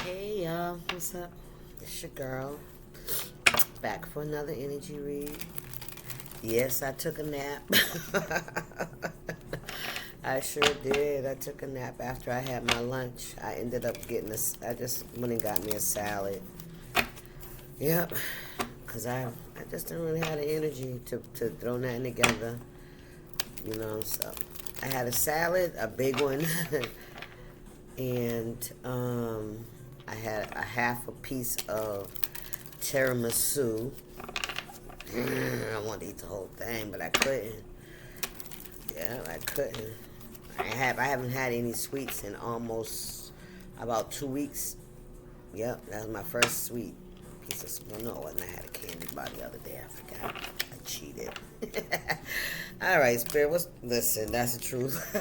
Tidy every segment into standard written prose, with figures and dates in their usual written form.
Hey y'all, what's up? It's your girl, back for another energy read. Yes, I took a nap. I sure did. I took a nap after I had my lunch. I ended up getting I just went and got me a salad. Yep, because I just didn't really have the energy to throw nothing together, so I had a salad, a big one, and I had a half a piece of tiramisu. I wanted to eat the whole thing, but I couldn't. Yeah, I couldn't. I haven't had any sweets in almost about 2 weeks. Yep, that was my first sweet piece of. Well, no, it wasn't. I had a candy bar the other day. I forgot. I cheated. All right, Spirit. Listen? That's the truth.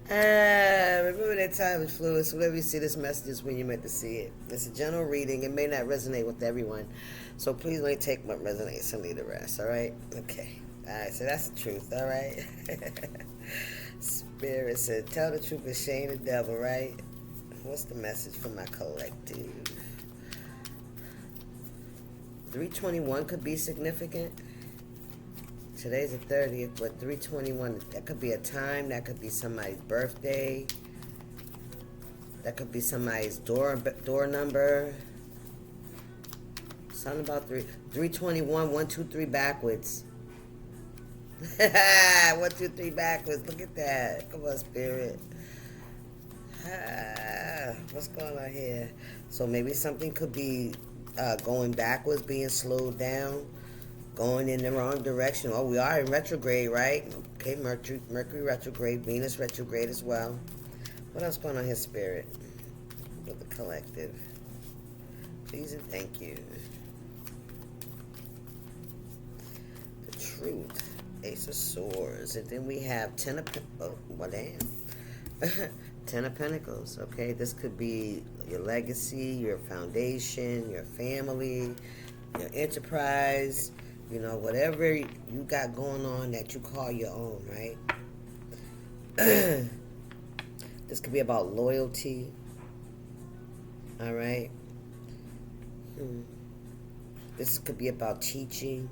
Remember that time is fluid. So whenever you see this message is when you're meant to see it. It's a general reading. It may not resonate with everyone, so please only take what resonates and leave the rest. All right? Okay. All right. So that's the truth. All right. Spirit said, "Tell the truth and shame the devil." Right? What's the message for my collective? 321 could be significant. Today's the 30th, but 321, that could be a time, that could be somebody's birthday, that could be somebody's door number. Something about 321, 1, 2, 3 backwards. 1, 2, 3 backwards. Look at that. Come on, Spirit. What's going on here? So maybe something could be going backwards, being slowed down, going in the wrong direction. Oh, we are in retrograde, right? Okay, Mercury retrograde, Venus retrograde as well. What else going on here, Spirit? With the collective. Please and thank you. The truth. Ace of Swords. And then we have Ten of Pentacles. Oh, well, damn. 10 of Pentacles. Okay, this could be your legacy, your foundation, your family, your enterprise. Whatever you got going on that you call your own, right? This could be about loyalty. All right. This could be about teaching.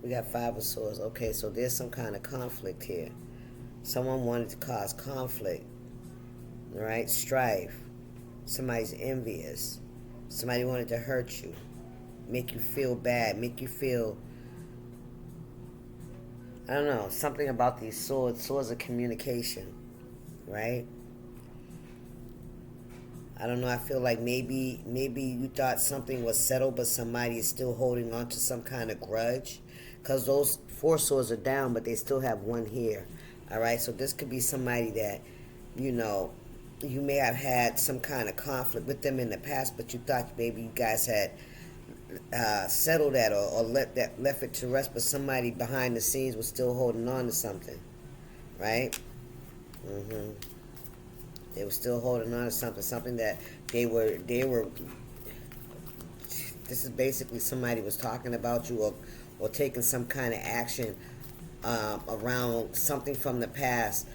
We got 5 of Swords. Okay, so there's some kind of conflict here. Someone wanted to cause conflict. All right, strife. Somebody's envious. Somebody wanted to hurt you. Make you feel bad, make you feel, I don't know, something about these swords of communication, right? I don't know, I feel like maybe you thought something was settled, but somebody is still holding on to some kind of grudge, because those 4 swords are down, but they still have 1 here, all right? So this could be somebody that, you may have had some kind of conflict with them in the past, but you thought maybe you guys had settled that or left it to rest, but somebody behind the scenes was still holding on to something, right? They were still holding on to something that they were. This is basically somebody was talking about you or taking some kind of action around something from the past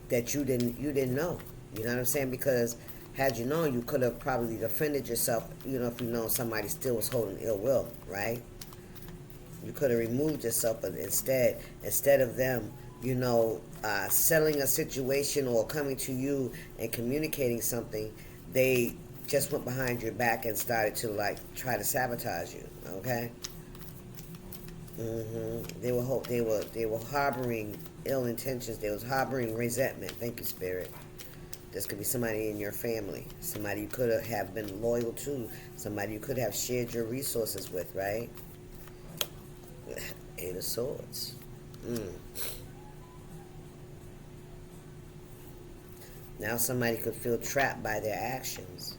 that you didn't know. You know what I'm saying? Because had you known, you could have probably defended yourself, if you know somebody still was holding ill will, right? You could have removed yourself, but instead of them, settling a situation or coming to you and communicating something, they just went behind your back and started to, try to sabotage you, okay? They were harboring ill intentions. They was harboring resentment. Thank you, Spirit. This could be somebody in your family, somebody you could have been loyal to, somebody you could have shared your resources with, right? 8 of Swords. Now somebody could feel trapped by their actions.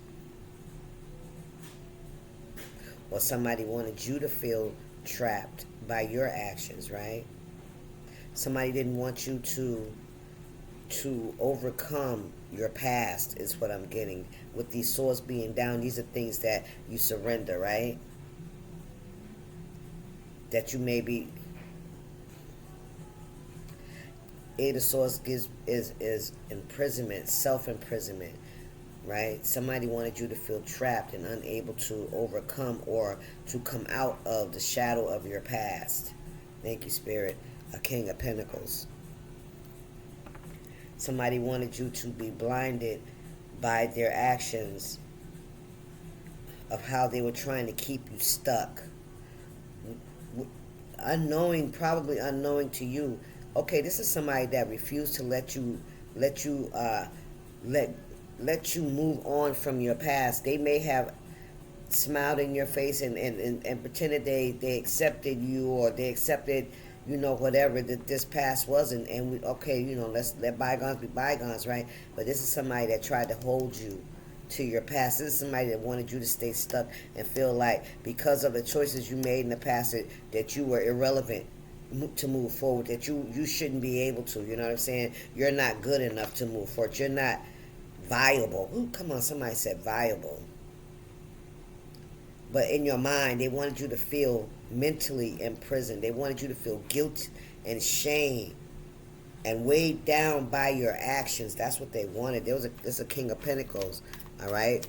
Or somebody wanted you to feel trapped by your actions, right? Somebody didn't want you to overcome your past is what I'm getting. With these swords being down, these are things that you surrender, right? That you maybe 8 of Swords is imprisonment, self-imprisonment. right? Somebody wanted you to feel trapped and unable to overcome or to come out of the shadow of your past. Thank you, Spirit. A King of Pentacles. Somebody wanted you to be blinded by their actions of how they were trying to keep you stuck. Unknowing, probably unknowing to you. Okay, this is somebody that refused to let you let you let let you move on from your past. They may have smiled in your face and pretended they accepted you, or they accepted, whatever that this past was, and we, okay, let's let bygones be bygones, right? But this is somebody that tried to hold you to your past. This is somebody that wanted you to stay stuck and feel like because of the choices you made in the past that you were irrelevant to move forward, that you shouldn't be able to, you know what I'm saying? You're not good enough to move forward. You're not viable. Ooh, come on, somebody said viable. But in your mind, they wanted you to feel mentally imprisoned. They wanted you to feel guilt and shame and weighed down by your actions. That's what they wanted. There's a King of Pentacles, all right?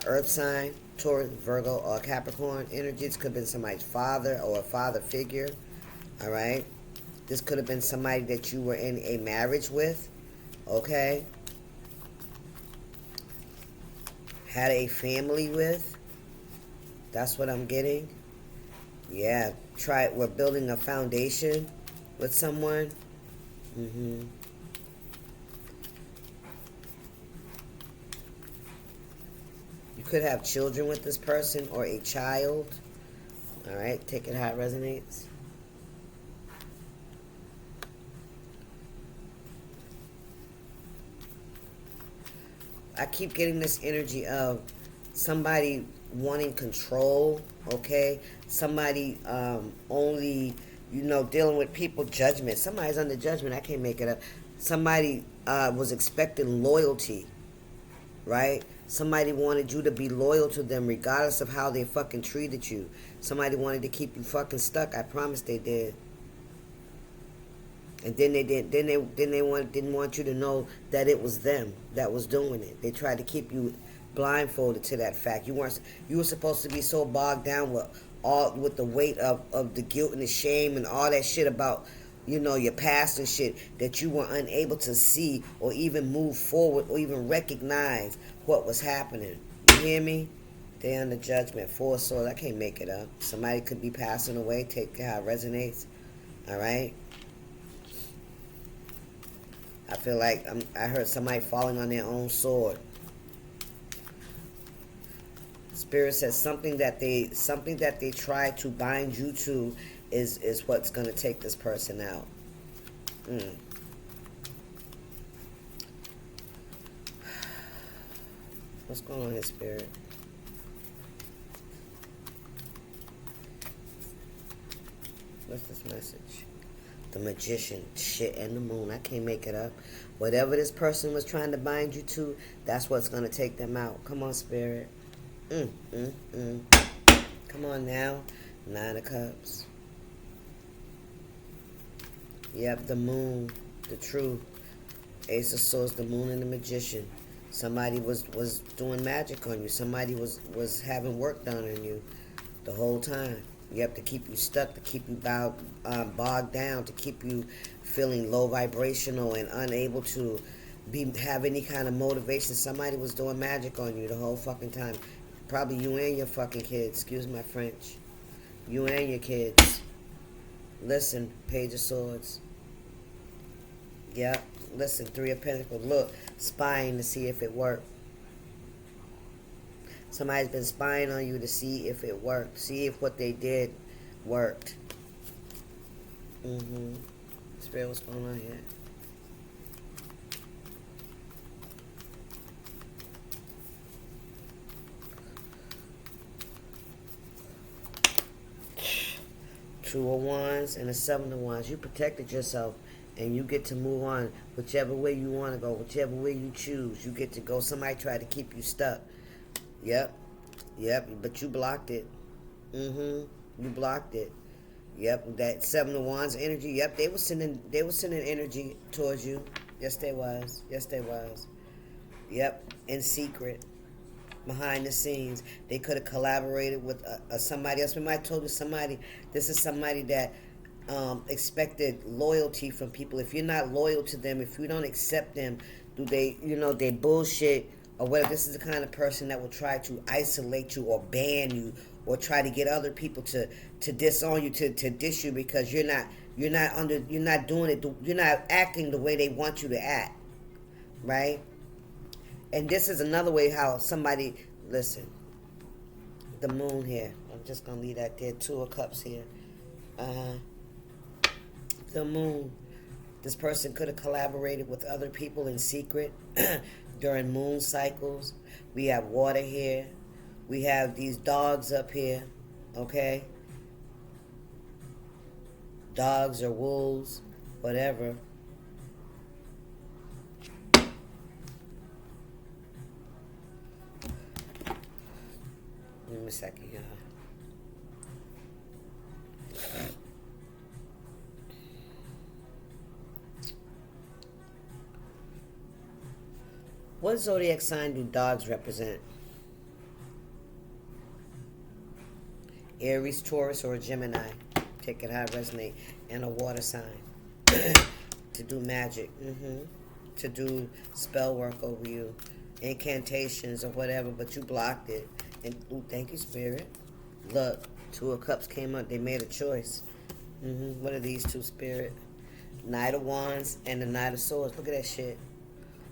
Earth sign, Taurus, Virgo, or Capricorn energy. This could have been somebody's father or a father figure, all right? This could have been somebody that you were in a marriage with, okay? Had a family with. That's what I'm getting. Yeah, we're building a foundation with someone. You could have children with this person or a child. All right, take it how it resonates. I keep getting this energy of somebody wanting control, okay? Somebody only, dealing with people judgment. Somebody's under judgment. I can't make it up. Somebody was expecting loyalty, right? Somebody wanted you to be loyal to them regardless of how they fucking treated you. Somebody wanted to keep you fucking stuck. I promise they did. And then they did. Then they didn't want you to know that it was them that was doing it. They tried to keep you blindfolded to that fact. You were supposed to be so bogged down with the weight of the guilt and the shame and all that shit about your past and shit that you were unable to see or even move forward or even recognize what was happening. You hear me? They under judgment. Four of Swords. I can't make it up. Somebody could be passing away. Take how it resonates. All right. I feel like I heard somebody falling on their own sword. Spirit says something that they try to bind you to is what's going to take this person out. What's going on here, Spirit? What's this message? The Magician, shit, and the Moon. I can't make it up. Whatever this person was trying to bind you to, that's what's going to take them out. Come on, Spirit. Come on now. Nine of Cups. Yep, the Moon, the Truth. Ace of Swords, the Moon, and the Magician. Somebody was doing magic on you. Somebody was having work done on you the whole time. Yep, to keep you stuck, to keep you bogged down, to keep you feeling low vibrational and unable to have any kind of motivation. Somebody was doing magic on you the whole fucking time. Probably you and your fucking kids. Excuse my French. You and your kids. Listen, Page of Swords. Yep. Listen, Three of Pentacles. Look, spying to see if it worked. Somebody's been spying on you to see if it worked. See if what they did worked. Spirit, what's going on here? Two of Wands and a Seven of Wands. You protected yourself and you get to move on whichever way you want to go, whichever way you choose. You get to go. Somebody tried to keep you stuck. Yep, but you blocked it. You blocked it. Yep, that Seven of Wands energy. Yep, they were sending energy towards you. Yes, they was. Yep, in secret, behind the scenes. They could have collaborated with somebody else. We might have told you somebody, this is somebody that expected loyalty from people. If you're not loyal to them, if you don't accept them, do they, they bullshit or whatever. This is the kind of person that will try to isolate you or ban you or try to get other people to disown you, to diss you because you're not doing it, you're not acting the way they want you to act, right? And this is another way how somebody, listen, the moon here. I'm just going to leave that there. Two of Cups here. The moon. This person could have collaborated with other people in secret during moon cycles. We have water here. We have these dogs up here. Okay? Dogs or wolves, whatever. Give me a second, y'all. What zodiac sign do dogs represent? Aries, Taurus, or a Gemini? Take it how it resonates. And a water sign. To do magic. To do spell work over you. Incantations or whatever, but you blocked it. And ooh, thank you, Spirit. Look, Two of Cups came up. They made a choice. What are these two, Spirit? Knight of Wands and the Knight of Swords. Look at that shit.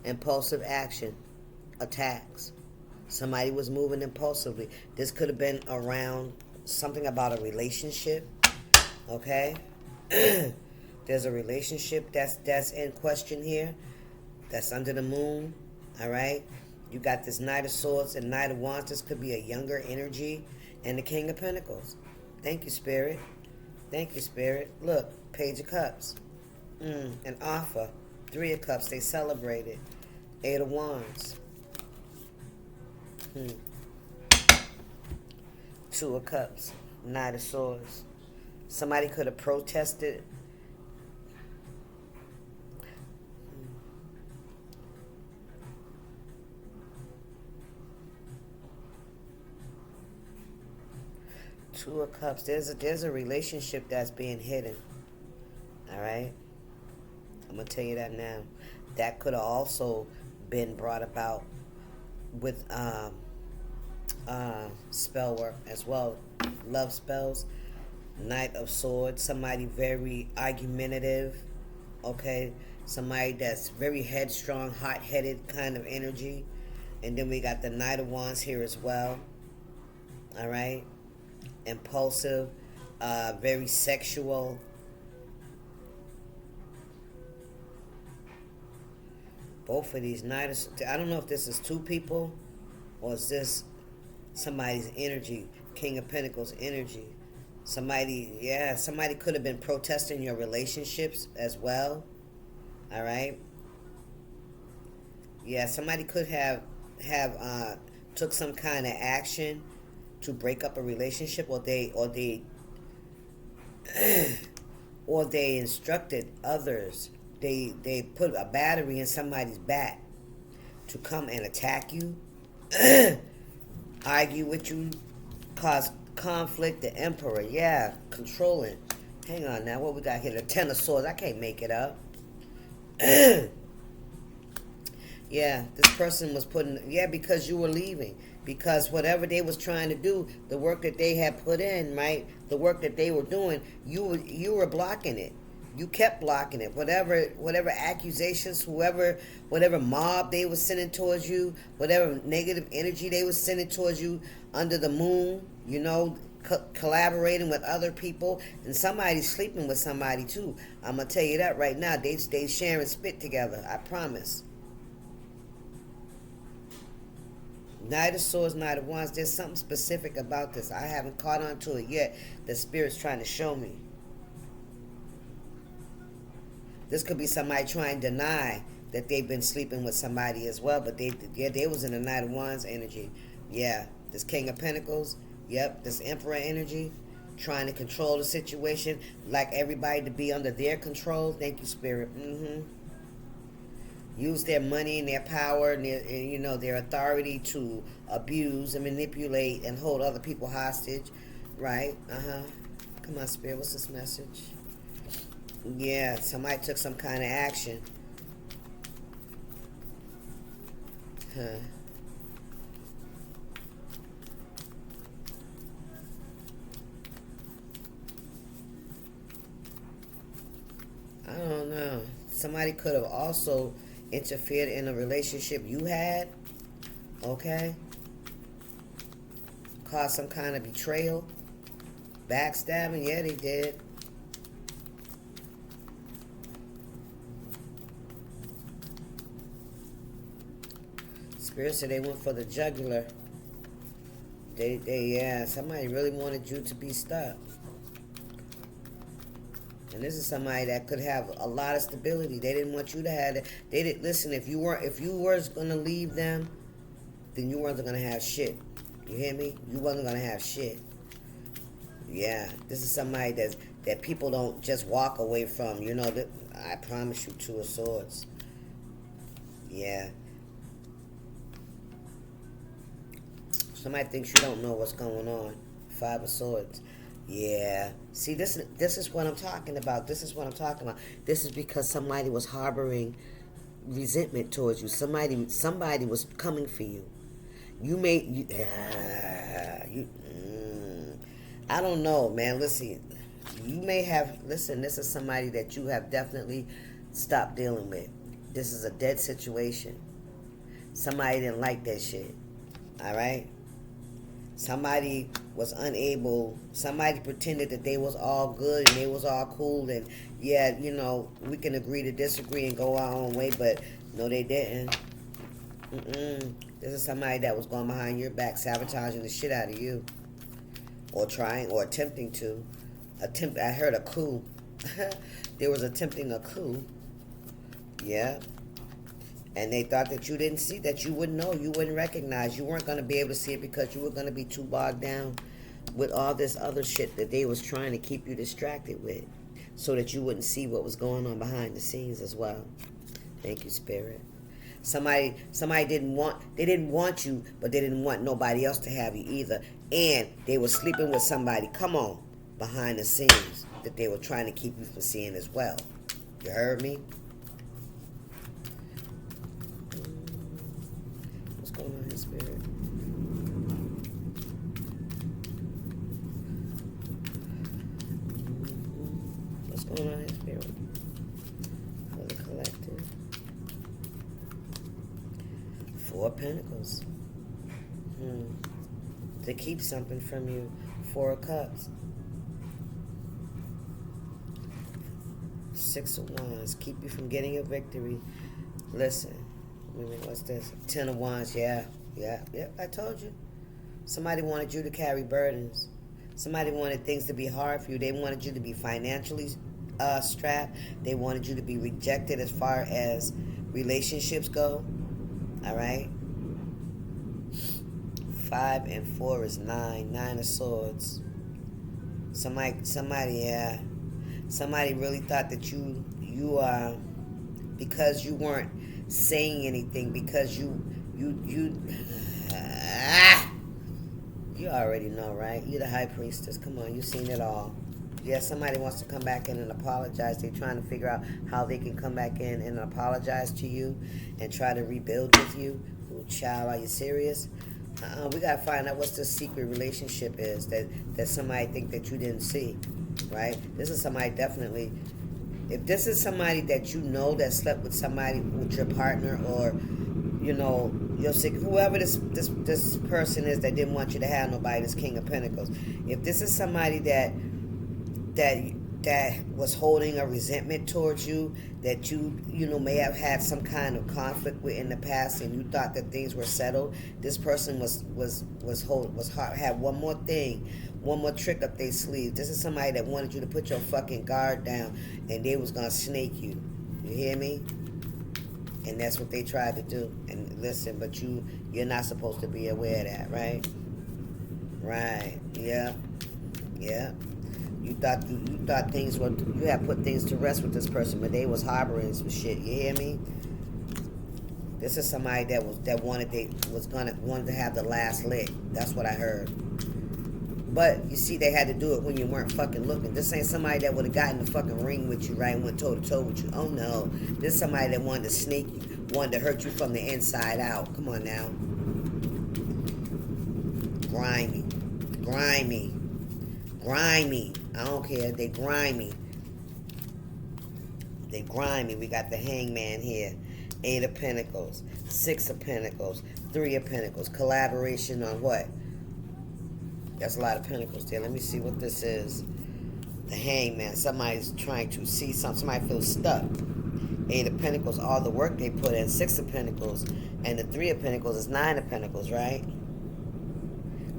Impulsive action. Attacks. Somebody was moving impulsively. This could have been around something about a relationship. Okay? There's a relationship that's in question here. That's under the moon. All right? You got this Knight of Swords and Knight of Wands. This could be a younger energy. And the King of Pentacles. Thank you, Spirit. Thank you, Spirit. Look, Page of Cups. An offer. Three of Cups. They celebrated. Eight of Wands. Two of Cups. Knight of Swords. Somebody could have protested. Two of Cups. There's a relationship that's being hidden. All right? I'm going to tell you that now. That could have also been brought about with spell work as well. Love spells. Knight of Swords. Somebody very argumentative. Okay? Somebody that's very headstrong, hot-headed kind of energy. And then we got the Knight of Wands here as well. All right? Impulsive, very sexual. Both of these Knights. I don't know if this is two people or is this somebody's energy. King of Pentacles energy. Somebody could have been protesting your relationships as well. All right. Yeah, somebody could have took some kind of action to break up a relationship, or they or they instructed others. They put a battery in somebody's back to come and attack you, argue with you, cause conflict. The Emperor, yeah, controlling. Hang on now, what we got here? The Ten of Swords. I can't make it up. Yeah, this person was because you were leaving. Because whatever they was trying to do, the work that they had put in, right? The work that they were doing, you were blocking it. You kept blocking it. Whatever accusations, whatever mob they were sending towards you, whatever negative energy they were sending towards you under the moon, collaborating with other people, and somebody's sleeping with somebody too. I'm gonna tell you that right now. They sharing spit together. I promise. Knight of Swords, Knight of Wands. There's something specific about this. I haven't caught on to it yet. The Spirit's trying to show me. This could be somebody trying to deny that they've been sleeping with somebody as well. But they was in the Knight of Wands energy. Yeah, this King of Pentacles. Yep, this Emperor energy. Trying to control the situation. Like everybody to be under their control. Thank you, Spirit. use their money and their power and their authority to abuse and manipulate and hold other people hostage, right? Come on, Spirit, what's this message? Yeah, somebody took some kind of action. Huh. I don't know. Somebody could have also interfered in a relationship you had, okay? Caused some kind of betrayal, backstabbing. Yeah, they did. Spirit said they went for the jugular. Somebody really wanted you to be stuck. And this is somebody that could have a lot of stability. They didn't want you to have it. They didn't listen. If you were gonna leave them, then you weren't gonna have shit. You hear me? You wasn't gonna have shit. Yeah, this is somebody that people don't just walk away from. That I promise you, Two of Swords. Yeah. Somebody thinks you don't know what's going on. Five of Swords. Yeah. See, this is what I'm talking about. This is what I'm talking about. This is because somebody was harboring resentment towards you. Somebody was coming for you. I don't know, man. Listen, this is somebody that you have definitely stopped dealing with. This is a dead situation. Somebody didn't like that shit. All right? Somebody was unable. Somebody pretended that they was all good and they was all cool and yeah, we can agree to disagree and go our own way, but no, they didn't. This is somebody that was going behind your back, sabotaging the shit out of you, or trying or attempting to. I heard a coup. They was attempting a coup. Yeah. And they thought that you didn't see, that you wouldn't know, you wouldn't recognize. You weren't going to be able to see it because you were going to be too bogged down with all this other shit that they was trying to keep you distracted with so that you wouldn't see what was going on behind the scenes as well. Thank you, Spirit. Somebody didn't want you, but they didn't want nobody else to have you either. And they were sleeping with somebody, come on, behind the scenes that they were trying to keep you from seeing as well. You heard me? Going on in Spirit. What's going on in Spirit? For the collective. Four of Pentacles. To keep something from you. Four of Cups. Six of Wands. Keep you from getting a victory. Listen. What's this? Ten of Wands, yeah, I told you. Somebody wanted you to carry burdens. Somebody wanted things to be hard for you. They wanted you to be financially strapped. They wanted you to be rejected as far as relationships go. All right? 5 and 4 is 9. 9 of Swords. Somebody really thought that you because you weren't saying anything, because you already know, right? You're the High Priestess. Come on, you've seen it all. Yeah, somebody wants to come back in and apologize. They're trying to figure out how they can come back in and apologize to you and try to rebuild with you. Ooh, child, are you serious? We got to find out what's the secret relationship is that somebody think that you didn't see, right? This is somebody definitely. If this is somebody that you know that slept with somebody, with your partner, or your sick, whoever this person is that didn't want you to have nobody, this King of Pentacles. If this is somebody that was holding a resentment towards you, that you may have had some kind of conflict with in the past, and you thought that things were settled, this person had one more thing, one more trick up their sleeve. This is somebody that wanted you to put your fucking guard down, and they was gonna snake you. You hear me? And that's what they tried to do. And listen, but you're not supposed to be aware of that, right? Right. Yeah. Yeah. You thought things were, you had put things to rest with this person, but they was harboring some shit. You hear me? This is somebody that wanted to have the last lick. That's what I heard. But you see, they had to do it when you weren't fucking looking. This ain't somebody that would have gotten the fucking ring with you, right? And went toe to toe with you. Oh no, this is somebody that wanted to sneak you, wanted to hurt you from the inside out. Come on now. Grimy, grimy, grimy. I don't care. They grimy. They grimy. We got the Hangman here. 8 of Pentacles, 6 of Pentacles, 3 of Pentacles. Collaboration on what? That's a lot of pentacles there. Let me see what this is. The Hangman. Somebody's trying to see something. Somebody feels stuck. 8 of Pentacles, all the work they put in. 6 of Pentacles. And the 3 of Pentacles is 9 of Pentacles, right?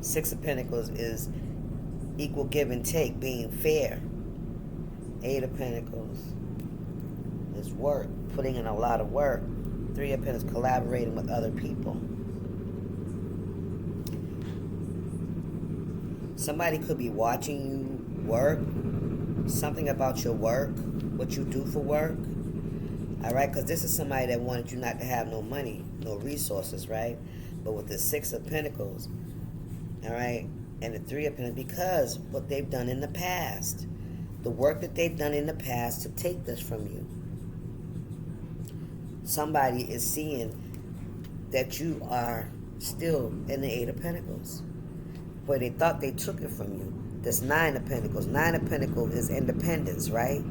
6 of Pentacles is equal give and take, being fair. 8 of Pentacles is work, putting in a lot of work. 3 of Pentacles, collaborating with other people. Somebody could be watching you work, something about your work, what you do for work. All right, because this is somebody that wanted you not to have no money, no resources, right? But with the 6 of Pentacles, all right, and the 3 of Pentacles, because what they've done in the past, the work that they've done in the past to take this from you. Somebody is seeing that you are still in the 8 of Pentacles, where they thought they took it from you. This 9 of Pentacles. 9 of Pentacles is independence, right?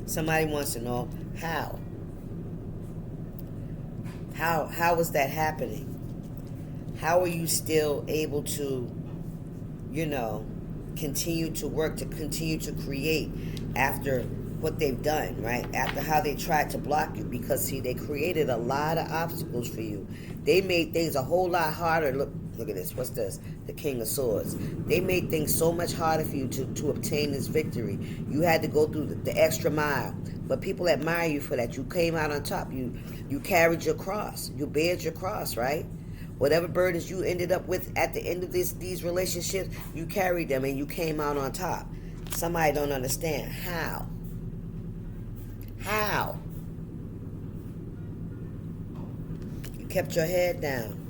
Somebody wants to know how. How is that happening? How are you still able to, continue to work, to continue to create after what they've done, right? After how they tried to block you, because see, they created a lot of obstacles for you. They made things a whole lot harder. Look at this. What's this? The King of Swords. They made things so much harder for you to obtain this victory. You had to go through the extra mile. But people admire you for that. You came out on top. You carried your cross. You bared your cross, right? Whatever burdens you ended up with at the end of these relationships, you carried them and you came out on top. Somebody don't understand how. How? You kept your head down.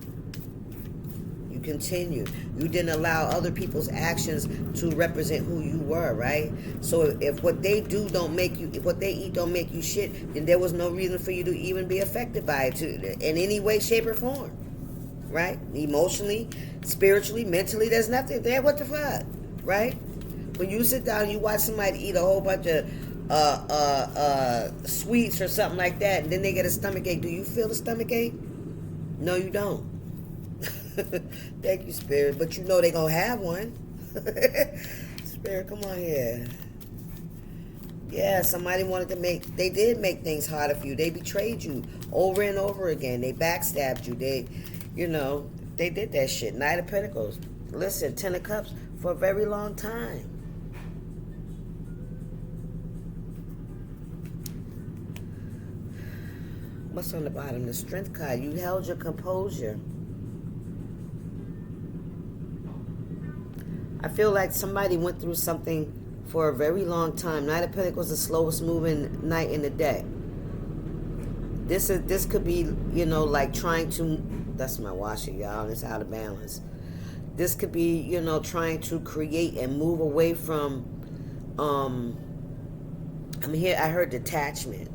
You continued. You didn't allow other people's actions to represent who you were, right? So if what they do don't make you, if what they eat don't make you shit, then there was no reason for you to even be affected by it in any way, shape, or form, right? Emotionally, spiritually, mentally, there's nothing there. What the fuck, right? When you sit down and you watch somebody eat a whole bunch of sweets or something like that, and then they get a stomach ache, do you feel the stomach ache? No, you don't. Thank you, Spirit. But you know they gonna have one. Spirit, come on here. Yeah, somebody wanted to they did make things harder for you. They betrayed you over and over again. They backstabbed you. They did that shit. 9 of Pentacles. Listen, 10 of Cups for a very long time. What's on the bottom? The Strength card. You held your composure. I feel like somebody went through something for a very long time. 9 of Pentacles is the slowest moving knight in the deck. This could be, like trying to, that's my washer, y'all. It's out of balance. This could be, trying to create and move away from, I heard detachment.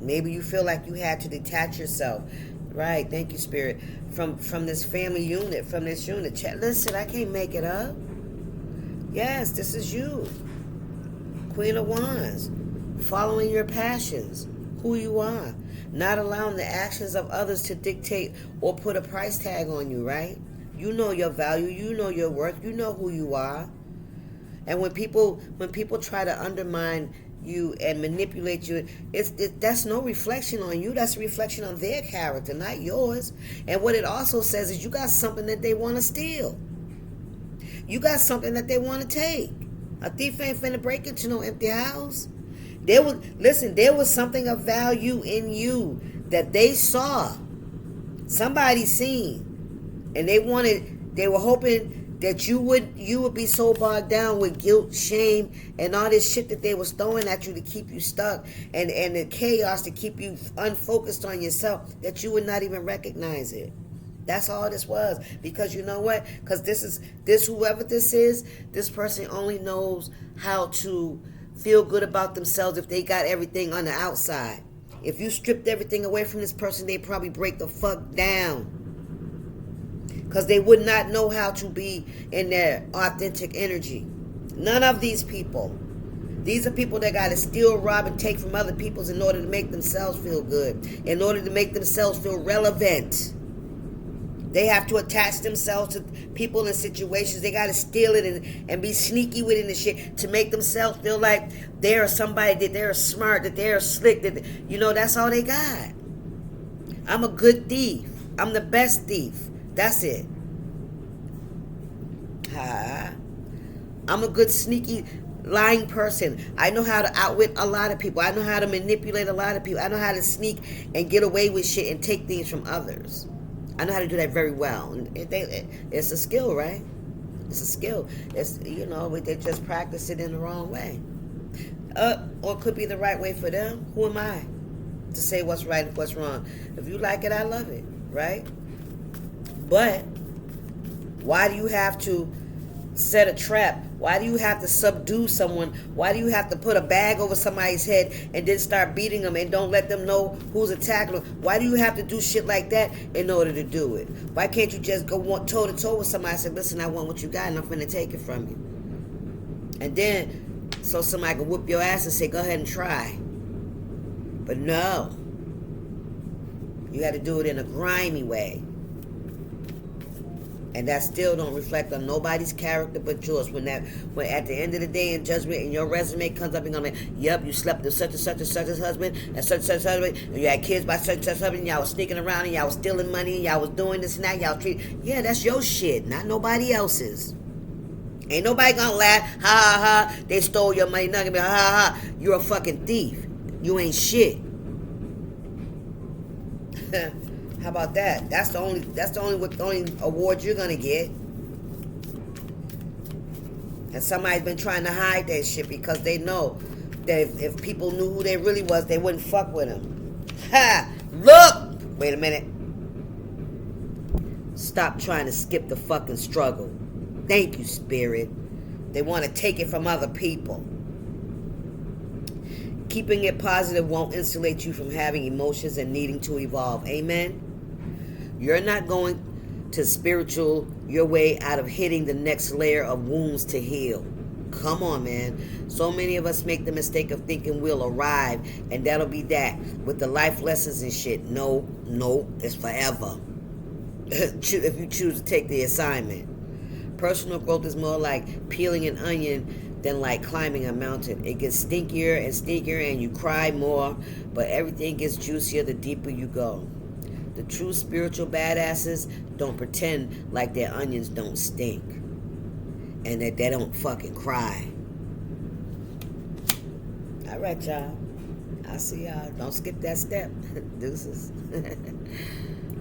Maybe you feel like you had to detach yourself. Right, thank you, Spirit. From this family unit, from this unit. Listen, I can't make it up. Yes, this is you. Queen of Wands. Following your passions. Who you are. Not allowing the actions of others to dictate or put a price tag on you, right? You know your value. You know your worth. You know who you are. And when people try to undermine you and manipulate you, that's no reflection on you. That's a reflection on their character, not yours. And what it also says is you got something that they want to steal. You got something that they want to take. A thief ain't finna break into no empty house. There was something of value in you that they saw. Somebody seen. And they were hoping that you would be so bogged down with guilt, shame, and all this shit that they was throwing at you to keep you stuck, and the chaos to keep you unfocused on yourself, that you would not even recognize it. That's all this was. Because you know what? Because whoever this is, this person only knows how to feel good about themselves if they got everything on the outside. If you stripped everything away from this person, they'd probably break the fuck down. Because they would not know how to be in their authentic energy. None of these people. These are people that got to steal, rob, and take from other people in order to make themselves feel good. In order to make themselves feel relevant. They have to attach themselves to people and situations. They got to steal it and be sneaky with it and shit to make themselves feel like they're somebody, that they're smart, that they're slick. That, that's all they got. I'm a good thief. I'm the best thief. That's it. I'm a good sneaky lying person. I know how to outwit a lot of people. I know how to manipulate a lot of people. I know how to sneak and get away with shit and take things from others. I know how to do that very well. It's a skill, right? It's a skill. It's, they just practice it in the wrong way. Or it could be the right way for them. Who am I to say what's right and what's wrong? If you like it, I love it, right? But why do you have to set a trap? Why do you have to subdue someone? Why do you have to put a bag over somebody's head and then start beating them and don't let them know who's attacking them? Why do you have to do shit like that in order to do it? Why can't you just go toe to toe with somebody and say, listen, I want what you got and I'm finna take it from you? And then, so somebody can whoop your ass and say, go ahead and try. But no. You got to do it in a grimy way. And that still don't reflect on nobody's character but yours. When at the end of the day in judgment and your resume comes up and going, yep, you slept with such and such and such as husband and such and such husband, and you had kids by such and such husband, and y'all was sneaking around and y'all was stealing money and y'all was doing this and that, y'all yeah, that's your shit, not nobody else's. Ain't nobody gonna laugh, ha ha ha, they stole your money, not gonna be ha ha ha, you're a fucking thief. You ain't shit. How about that? That's the only award you're gonna get. And somebody's been trying to hide that shit because they know that if people knew who they really was, they wouldn't fuck with them. Ha! Look! Wait a minute. Stop trying to skip the fucking struggle. Thank you, Spirit. They want to take it from other people. Keeping it positive won't insulate you from having emotions and needing to evolve. Amen? You're not going to spiritual your way out of hitting the next layer of wounds to heal. Come on, man. So many of us make the mistake of thinking we'll arrive and that'll be that with the life lessons and shit. No, it's forever. If you choose to take the assignment. Personal growth is more like peeling an onion than like climbing a mountain. It gets stinkier and stinkier and you cry more, but everything gets juicier the deeper you go. The true spiritual badasses don't pretend like their onions don't stink and that they don't fucking cry. All right, y'all. I'll see y'all. Don't skip that step. Deuces.